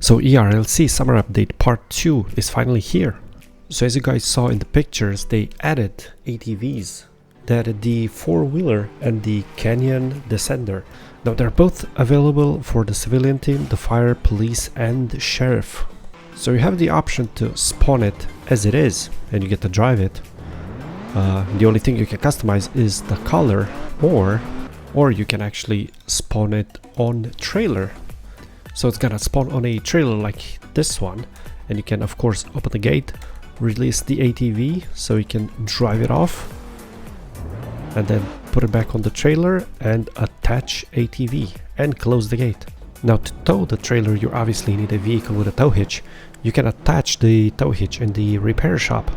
So ERLC Summer Update Part 2 is finally here. So as you guys saw in the pictures, they added ATVs. They added the 4-wheeler and the Canyon Descender. Now they're both available for the civilian team, the fire, police and sheriff. So you have the option to spawn it as it is and you get to drive it. The only thing you can customize is the color, or you can actually spawn it on trailer. So it's gonna spawn on a trailer like this one, and you can of course open the gate, release the ATV so you can drive it off, and then put it back on the trailer and attach ATV and close the gate. Now to tow the trailer you obviously need a vehicle with a tow hitch. You can attach the tow hitch in the repair shop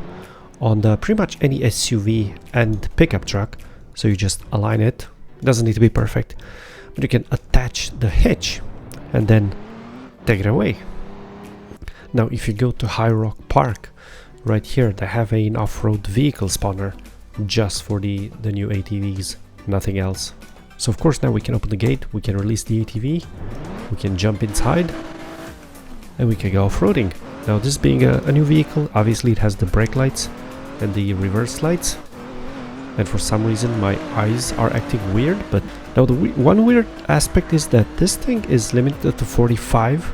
on the pretty much any SUV and pickup truck. So you just align it. It doesn't need to be perfect, but you can attach the hitch and then take it away. Now if you go to High Rock Park, right here they have an off-road vehicle spawner just for the new ATVs, nothing else. So of course now we can open the gate, we can release the ATV, we can jump inside and we can go off-roading. Now this being a new vehicle, obviously it has the brake lights and the reverse lights, and for some reason my eyes are acting weird. But now the one weird aspect is that this thing is limited to 45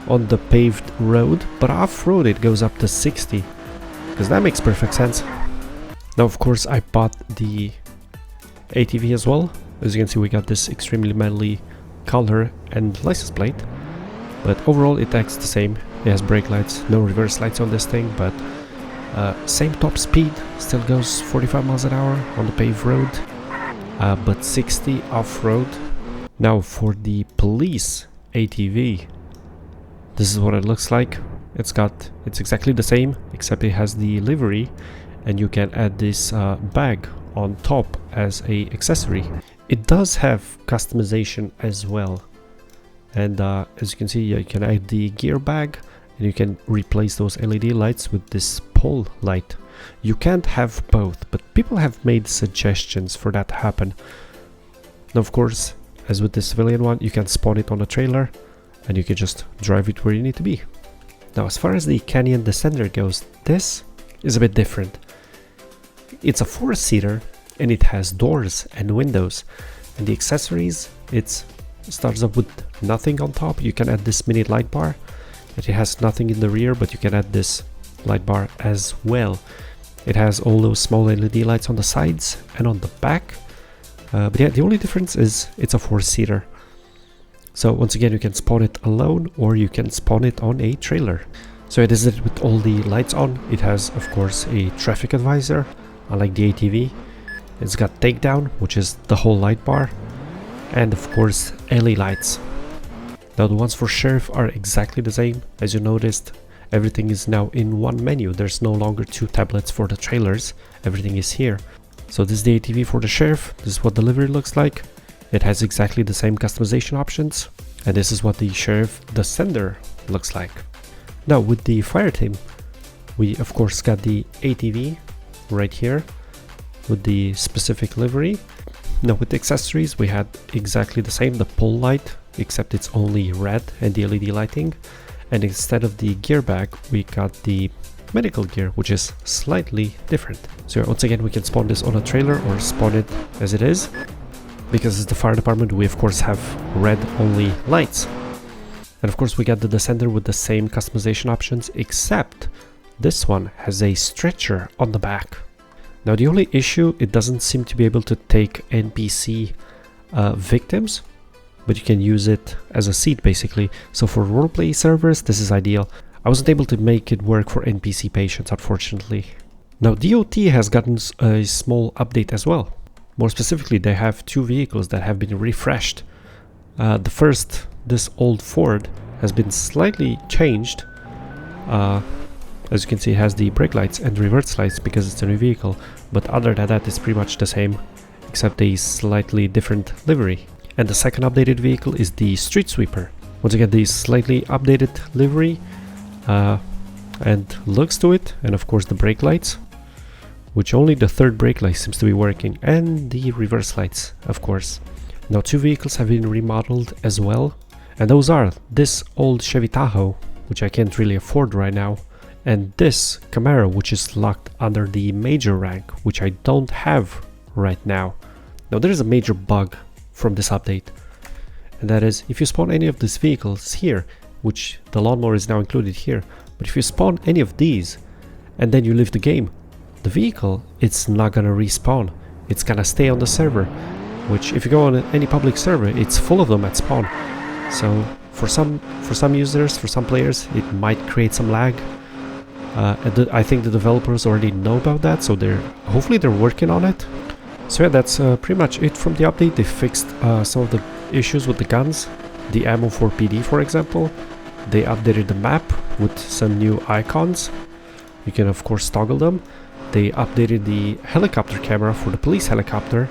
on the paved road, but off-road it goes up to 60, because that makes perfect sense. Now of course I bought the ATV as well. As you can see, we got this extremely manly color and license plate, but overall it acts the same. It has brake lights, no reverse lights on this thing, but same top speed, still goes 45 miles an hour on the paved road, but 60 off-road. Now for the police ATV, this is what it looks like. It's exactly the same, except it has the livery, and you can add this bag on top as a accessory. It does have customization as well, and as you can see, you can add the gear bag, and you can replace those LED lights with this pole light. You can't have both, but people have made suggestions for that to happen. Now of course, as with the civilian one, you can spawn it on a trailer and you can just drive it where you need to be. Now as far as the Canyon Descender goes, this is a bit different. It's a 4-seater and it has doors and windows, and the accessories, it starts up with nothing on top. You can add this mini light bar. It has nothing in the rear, but you can add this light bar as well. It has all those small LED lights on the sides and on the back, but yeah, the only difference is it's a 4-seater. So once again, you can spawn it alone or you can spawn it on a trailer. So it is it with all the lights on. It has of course a traffic advisor, unlike the ATV. It's got takedown, which is the whole light bar, and of course LED lights. Now the ones for sheriff are exactly the same. As you noticed, everything is now in one menu. There's no longer 2 tablets for the trailers. Everything is here. So this is the ATV for the sheriff. This is what the livery looks like. It has exactly the same customization options. And this is what the sheriff Descender looks like. Now with the fire team, we of course got the ATV right here with the specific livery. Now with the accessories, we had exactly the same, the pole light, except it's only red and the LED lighting, and instead of the gear bag we got the medical gear, which is slightly different. So once again, we can spawn this on a trailer or spawn it as it is. Because it's the fire department, we of course have red only lights, and of course we got the Descender with the same customization options, except this one has a stretcher on the back. Now the only issue, it doesn't seem to be able to take NPC victims, but you can use it as a seat basically. So for roleplay servers, this is ideal. I wasn't able to make it work for NPC patients, unfortunately. Now DOT has gotten a small update as well. More specifically, they have 2 vehicles that have been refreshed. The first, this old Ford, has been slightly changed. As you can see, it has the brake lights and reverse lights because it's a new vehicle, but other than that, it's pretty much the same, except a slightly different livery. And the second updated vehicle is the Street Sweeper. Once again, the slightly updated livery and looks to it, and of course the brake lights, which only the third brake light seems to be working, and the reverse lights, of course. Now 2 vehicles have been remodeled as well, And those are this old Chevy Tahoe, which I can't really afford right now, and this Camaro, which is locked under the major rank, which I don't have right now. Now there is a major bug from this update, and that is if you spawn any of these vehicles here, which the lawnmower is now included here, but if you spawn any of these and then you leave the game, the vehicle, it's not gonna respawn. It's gonna stay on the server, which if you go on any public server, it's full of them at spawn. So for some users, for some players, it might create some lag. I think the developers already know about that, so hopefully they're working on it. So yeah, that's pretty much it from the update. They fixed some of the issues with the guns, the ammo for PD, for example. They updated the map with some new icons. You can of course toggle them. They updated the helicopter camera for the police helicopter.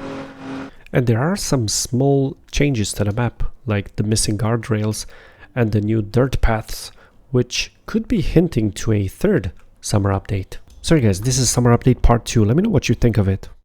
And there are some small changes to the map, like the missing guardrails and the new dirt paths, which could be hinting to a third summer update. Sorry guys, this is summer update part 2. Let me know what you think of it.